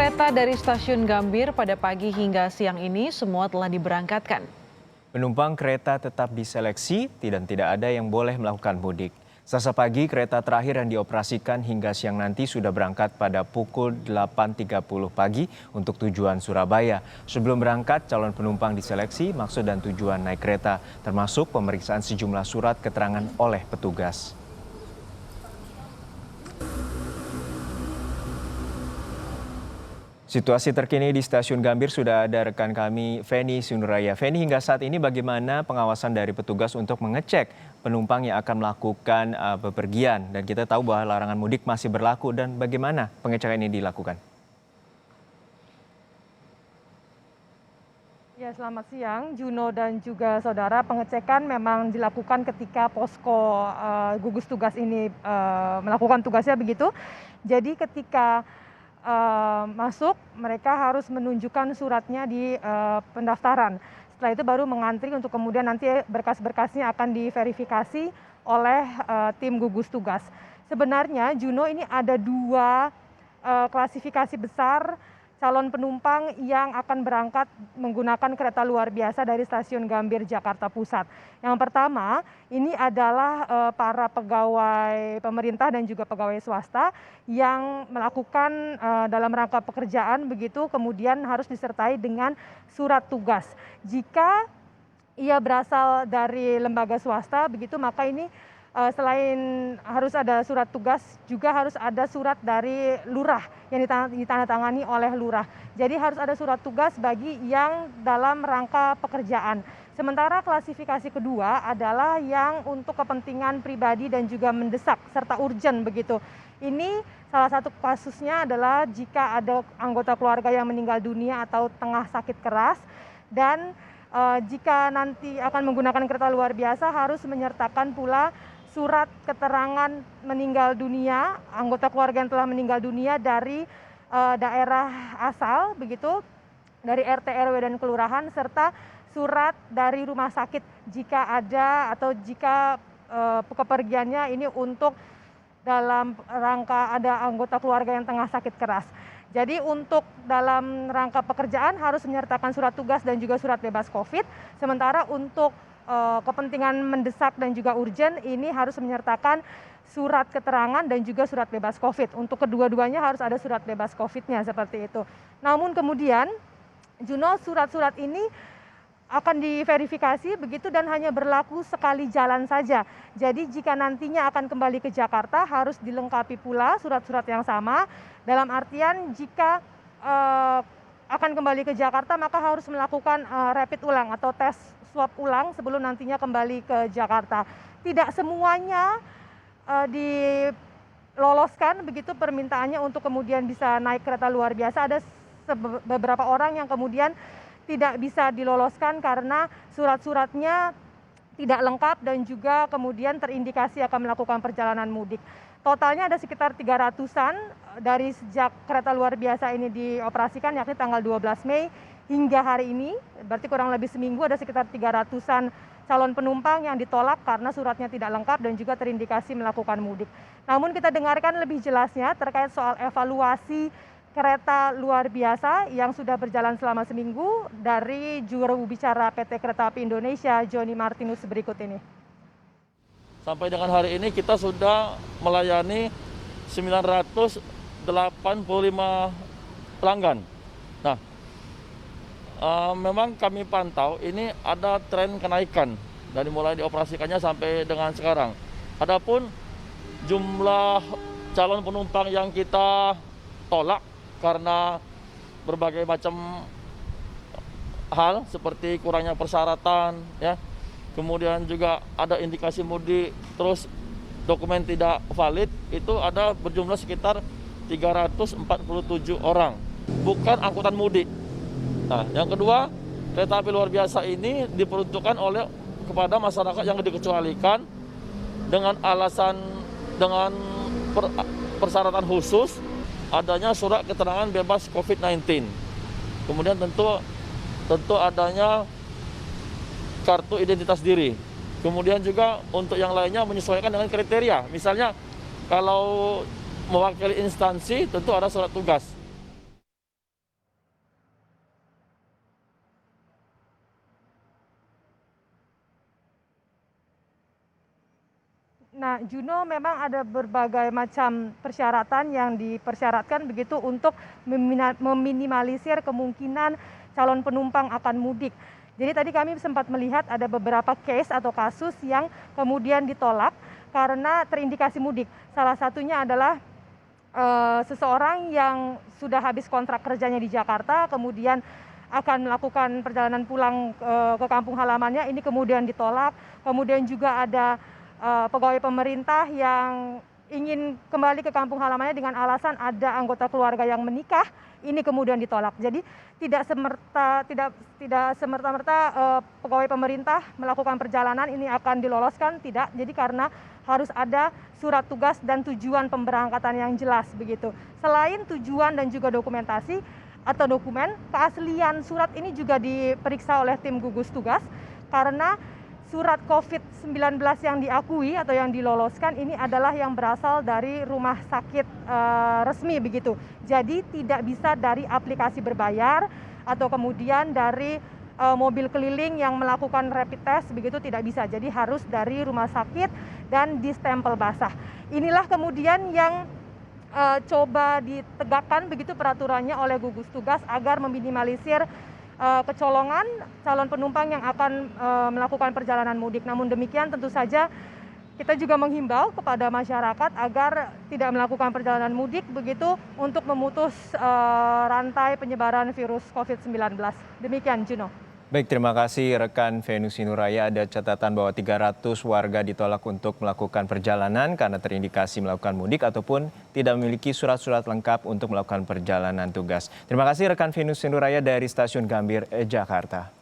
kereta dari stasiun Gambir pada pagi hingga siang ini semua telah diberangkatkan. Penumpang kereta tetap diseleksi dan tidak ada yang boleh melakukan mudik. Selasa pagi kereta terakhir yang dioperasikan hingga siang nanti sudah berangkat pada pukul 8.30 pagi untuk tujuan Surabaya. Sebelum berangkat, calon penumpang diseleksi maksud dan tujuan naik kereta, termasuk pemeriksaan sejumlah surat keterangan oleh petugas. Situasi terkini di Stasiun Gambir sudah ada rekan kami Feni Sunuraya. Feni, hingga saat ini bagaimana pengawasan dari petugas untuk mengecek penumpang yang akan melakukan bepergian? Dan kita tahu bahwa larangan mudik masih berlaku dan bagaimana pengecekan ini dilakukan? Ya, selamat siang, Juno dan juga saudara. Pengecekan memang dilakukan ketika posko gugus tugas ini melakukan tugasnya begitu. Jadi ketika masuk, mereka harus menunjukkan suratnya di pendaftaran. Setelah itu baru mengantri untuk kemudian nanti berkas-berkasnya akan diverifikasi oleh tim gugus tugas. Sebenarnya Juno, ini ada dua klasifikasi besar calon penumpang yang akan berangkat menggunakan kereta luar biasa dari Stasiun Gambir, Jakarta Pusat. Yang pertama, ini adalah para pegawai pemerintah dan juga pegawai swasta yang melakukan dalam rangka pekerjaan begitu, kemudian harus disertai dengan surat tugas. Jika ia berasal dari lembaga swasta begitu, maka ini selain harus ada surat tugas, juga harus ada surat dari lurah yang ditandatangani oleh lurah. Jadi harus ada surat tugas bagi yang dalam rangka pekerjaan. Sementara klasifikasi kedua adalah yang untuk kepentingan pribadi dan juga mendesak serta urgent begitu. Ini salah satu kasusnya adalah jika ada anggota keluarga yang meninggal dunia atau tengah sakit keras, dan jika nanti akan menggunakan kereta luar biasa harus menyertakan pula surat keterangan meninggal dunia, anggota keluarga yang telah meninggal dunia dari daerah asal begitu, dari RT, RW dan kelurahan, serta surat dari rumah sakit jika ada atau jika kepergiannya ini untuk dalam rangka ada anggota keluarga yang tengah sakit keras. Jadi untuk dalam rangka pekerjaan harus menyertakan surat tugas dan juga surat bebas COVID, sementara untuk kepentingan mendesak dan juga urgent ini harus menyertakan surat keterangan dan juga surat bebas COVID. Untuk kedua-duanya harus ada surat bebas COVID-nya seperti itu. Namun kemudian, Juno, surat-surat ini akan diverifikasi begitu dan hanya berlaku sekali jalan saja. Jadi jika nantinya akan kembali ke Jakarta harus dilengkapi pula surat-surat yang sama. Dalam artian jika akan kembali ke Jakarta maka harus melakukan rapid ulang atau tes swab ulang sebelum nantinya kembali ke Jakarta. Tidak semuanya diloloskan begitu permintaannya untuk kemudian bisa naik kereta luar biasa. Ada beberapa orang yang kemudian tidak bisa diloloskan karena surat-suratnya tidak lengkap dan juga kemudian terindikasi akan melakukan perjalanan mudik. Totalnya ada sekitar 300-an dari sejak kereta luar biasa ini dioperasikan, yakni tanggal 12 Mei hingga hari ini, berarti kurang lebih seminggu ada sekitar 300-an calon penumpang yang ditolak karena suratnya tidak lengkap dan juga terindikasi melakukan mudik. Namun kita dengarkan lebih jelasnya terkait soal evaluasi kereta luar biasa yang sudah berjalan selama seminggu dari juru bicara PT Kereta Api Indonesia, Joni Martinus berikut ini. Sampai dengan hari ini kita sudah melayani 985 pelanggan. Nah, memang kami pantau ini ada tren kenaikan dari mulai dioperasikannya sampai dengan sekarang. Adapun jumlah calon penumpang yang kita tolak karena berbagai macam hal seperti kurangnya persyaratan, ya, kemudian juga ada indikasi mudik, terus dokumen tidak valid, itu ada berjumlah sekitar 347 orang, bukan angkutan mudik. Nah, yang kedua, kereta api luar biasa ini diperuntukkan kepada masyarakat yang dikecualikan dengan alasan persyaratan khusus adanya surat keterangan bebas COVID-19. Kemudian tentu adanya kartu identitas diri. Kemudian juga untuk yang lainnya menyesuaikan dengan kriteria. Misalnya kalau mewakili instansi tentu ada surat tugas. Nah, Juno memang ada berbagai macam persyaratan yang dipersyaratkan begitu untuk meminimalisir kemungkinan calon penumpang akan mudik. Jadi tadi kami sempat melihat ada beberapa case atau kasus yang kemudian ditolak karena terindikasi mudik. Salah satunya adalah seseorang yang sudah habis kontrak kerjanya di Jakarta, kemudian akan melakukan perjalanan pulang ke kampung halamannya, ini kemudian ditolak. Kemudian juga ada pegawai pemerintah yang ingin kembali ke kampung halamannya dengan alasan ada anggota keluarga yang menikah, ini kemudian ditolak. Jadi tidak semerta-merta pegawai pemerintah melakukan perjalanan ini akan diloloskan, tidak. Jadi karena harus ada surat tugas dan tujuan pemberangkatan yang jelas begitu. Selain tujuan dan juga dokumentasi atau dokumen, keaslian surat ini juga diperiksa oleh tim gugus tugas karena surat COVID-19 yang diakui atau yang diloloskan ini adalah yang berasal dari rumah sakit resmi begitu. Jadi tidak bisa dari aplikasi berbayar atau kemudian dari mobil keliling yang melakukan rapid test begitu, tidak bisa. Jadi harus dari rumah sakit dan distempel basah. Inilah kemudian yang coba ditegakkan begitu peraturannya oleh gugus tugas agar meminimalisir kecolongan calon penumpang yang akan melakukan perjalanan mudik. Namun demikian tentu saja kita juga menghimbau kepada masyarakat agar tidak melakukan perjalanan mudik begitu untuk memutus rantai penyebaran virus COVID-19. Demikian, Juno. Baik, terima kasih rekan Venus Nuraya. Ada catatan bahwa 300 warga ditolak untuk melakukan perjalanan karena terindikasi melakukan mudik ataupun tidak memiliki surat-surat lengkap untuk melakukan perjalanan tugas. Terima kasih rekan Venus Nuraya dari Stasiun Gambir, Jakarta.